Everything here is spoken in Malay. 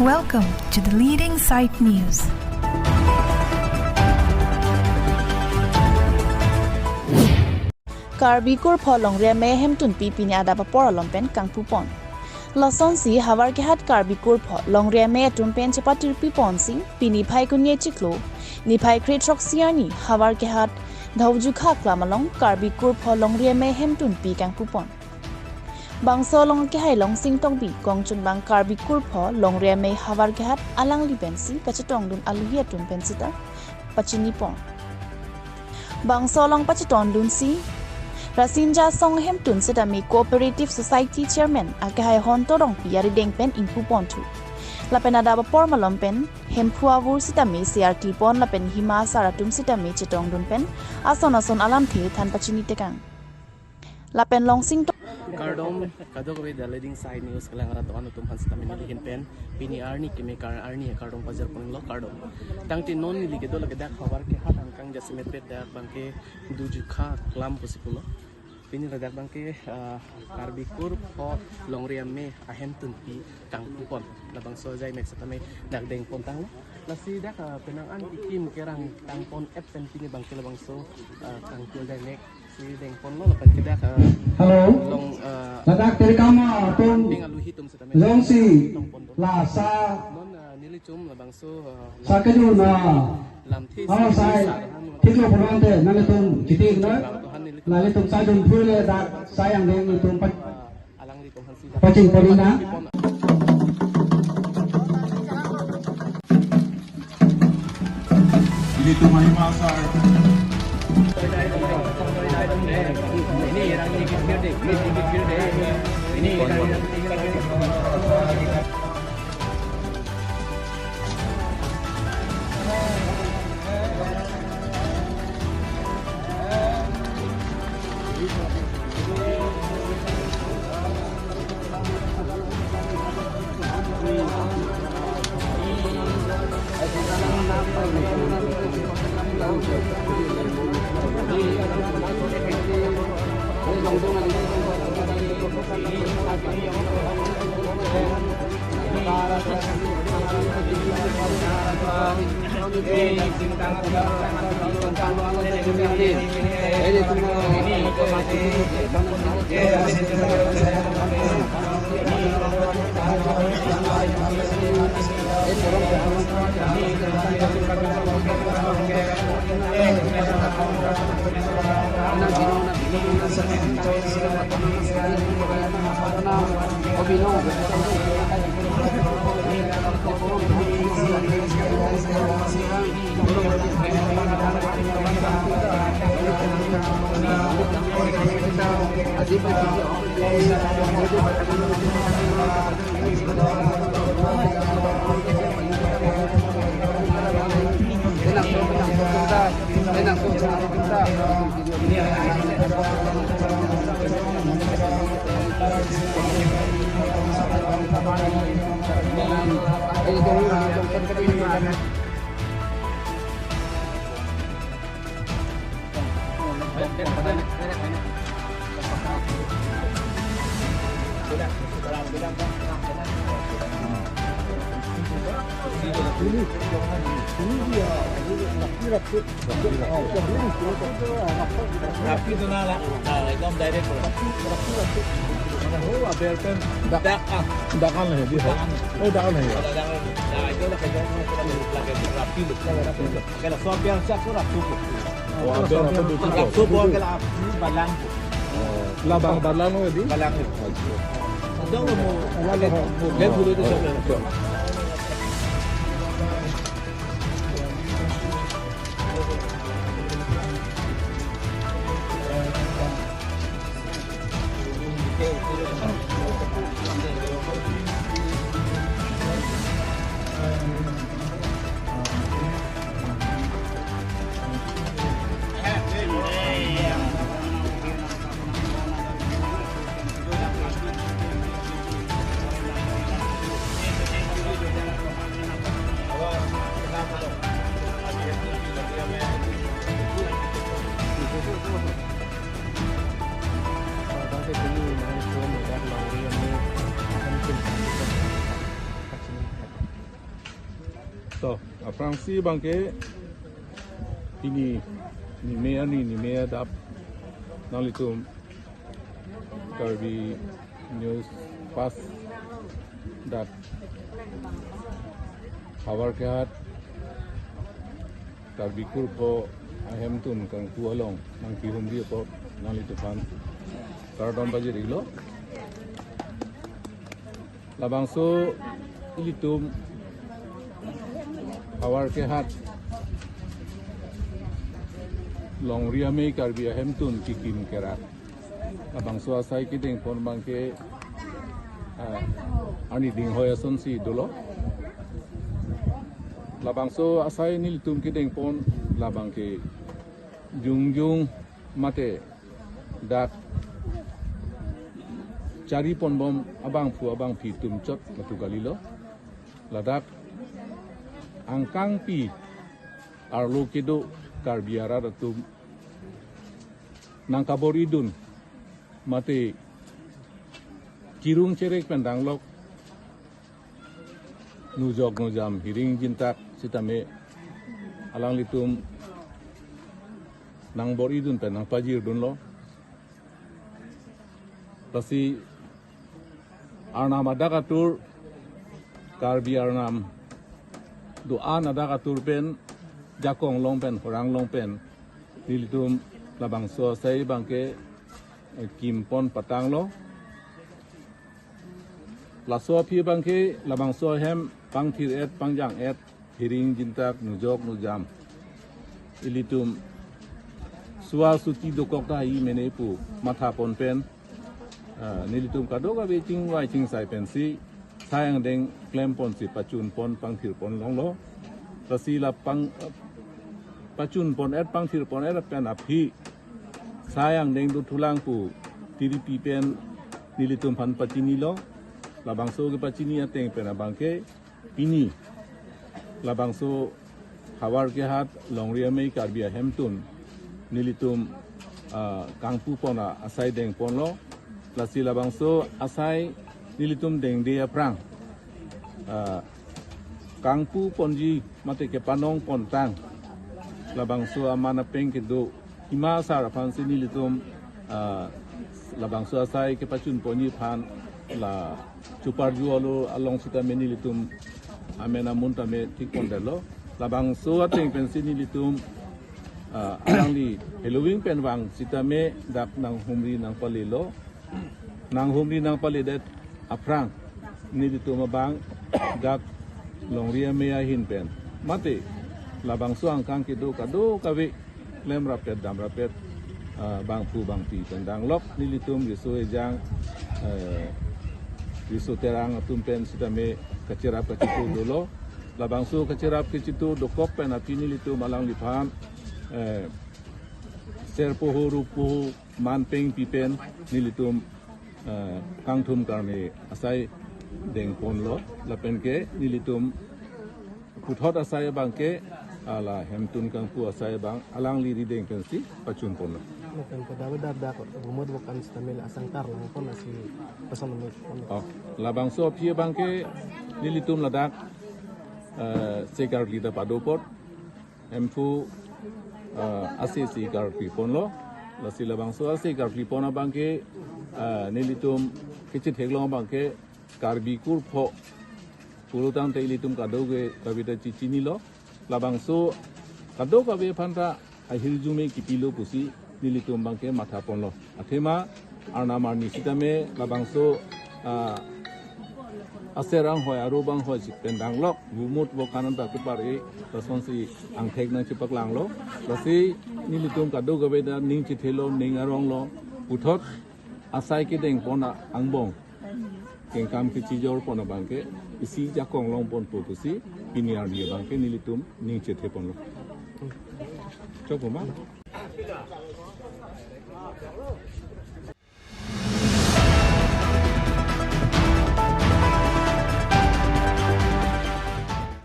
Welcome to the leading site news. Karbikur pholong re mehem tun pipini ada papor lompen kangpupon. Lason si hawar ke hat karbikur pholong re me tun pen chepatir pipon sing pini phai kunye chiklo ni phai kretrok siani hawar ke hat dhauju kha klamalong karbikur pholong re mehem tun pi kangpupon. Bangso long ke hai long sing tong bi kong chun bang karbikur pholong re me hawar ke hat alang li pensi kachetong dun aluhia tun pensita pachini pon. Bangso long pacheton dun si Rasinja Song Hem Tun Sedami Cooperative Society Chairman Akahai Hontorong Piari Dengpen Impu Pontu. Lapen ada bapor malompen Hempuavur Sitami CRT Pon Lapen Hima Saratum Sitami Chetong Dunpen Ason Alam The Tan Pachini Tekang. Lapen Long Sing Kardom kadokowe the leading side news kalangara to anu tumhan sitami nilihin pen pini arni kime arni kardom bajar panglo kardom tangti non nili gedo lage dak khabar ke hat angkang jasmet pet dak bangke dujukha klam posipulo pini radak bangke karbikur pho longriam me ahem tunpi kang pupon labang sojai mek satame dak deng pontang lasi dak penang an ikim kerang tang pon ep pen pini bangke labang so kang sojai mek deng pon lo lapan kita halo long ladak dari kama tum long si lasa non nili chum labang so sakaju na lam thi sai thiklo phron te nale tum chitik na lale tum sa dun phule dak sayang deng tum alang ri tum hansi paching polina ini tum hai masar Rapi tu nala, ikam direct ko. dakan lah dia dakan lah ya Itu lah kerja lagi rapi lu. Kalau soal yang siap tu rapi tu. Rapi tu kalau balang. labang balang di Balang. Dah mau lihat dulu tu siapa. to Fransi bangke ini ni mea dap nalitum Karbi news pas dat Hawar kehat Karbi kurpo ahem tun kang tualong nang kirum dia po nalitupan kardon bajir ilo labangso ilitum Hawar kehat long riame Karbi ahem tun kikim kerat abangso asai kiding pon bangke ani ding hoya sonsi dolo labangso asai nilitum kiding pon labangke jung mate dak cari pon bom abang pu abang pi tum chot matu galilo ladak angkang pi arlo kido Karbiara datum nang kaboridun mate kirung cerek pendang lok nujok nujam hiring jintak sitame alang litum nang boridun penang pajir dun lo pasi arnam adakatur Karbi arnam doan adakatur pen jakong longpen orang longpen nilitum labang so sai bangke kimpon patang lo laso phi bangke labang so hem pangthir et pangjang et hiring jintak nujok nujam ilitum suwa suti dokok ta hi menepu matha pon pen nilitum kadoga be ching wai ching sai pen si sayang deng klem pon si pachun pon pangthir pon long lo tasi la pacun pon et pangthir pon et pen aphi sayang deng du thulang pu tiripi pen nilitum phan pachini lo labangso ke pachini ateng pen abangke pini labangso Hawar ke hat longria mei Karbi hemtun nilitum kangpu pona asai deng pon lo lasi labangso asai nilitum deng dia prang kangpu ponji mate ke panong pontang labangso amana peng ke do ima sar phan sini litum labangso asai ke pachun poni phan la chupar jualo along sita meni litum amena munta me tik pondelo labangso ateng pen sini litum alang li Halloween pen wang sita me dak nang humri nang palilo nang humri nang palidet aprang ni litum abang dak longria meya hin pen mate labang suang kang kido kado kawe lem rapet dam rapet bang pu bang pi tendang lok nilitum riso ejang riso terang tumpen sitame kacirap kacitu dolo labang su kacirap kacitu dokok pen api nilitum malang lipam serpo rupu manpeng pipen nilitum kang thum karne asai deng pon lo lapen ke nilitum puthot asai bangke ala hemtun kang pu asai bang alang liri deng pensi pacun pon lo bukan kedawe dardak gumod bukan stamil asangkar lang pon asi pesan mi oh labang so pie bangke nilitum ladak segar lida padopot empu asisi gar pon lo lasi labang so asi gar pon bangke nilitum kicit heglong bangke Karbi kurpho pulutang te ilitum kadoge kabita cicini lo labang so kado kabe phanta ahil jume kipilo pusi nilitum bangke matha pon lo athema arnamar nisitame labang so aserang hoy arubang hoy pendang lok gumut bokanan ta kupari responsi angthek nang chipak lang lo lasi nilitum kado kabe da ning chithelo ning arong lo uthot asai ke deng pona angbong kengkam kecijor pon bangke isi jakong long pon pusi piniar dia bangke nilitum ning cethe pon lo coba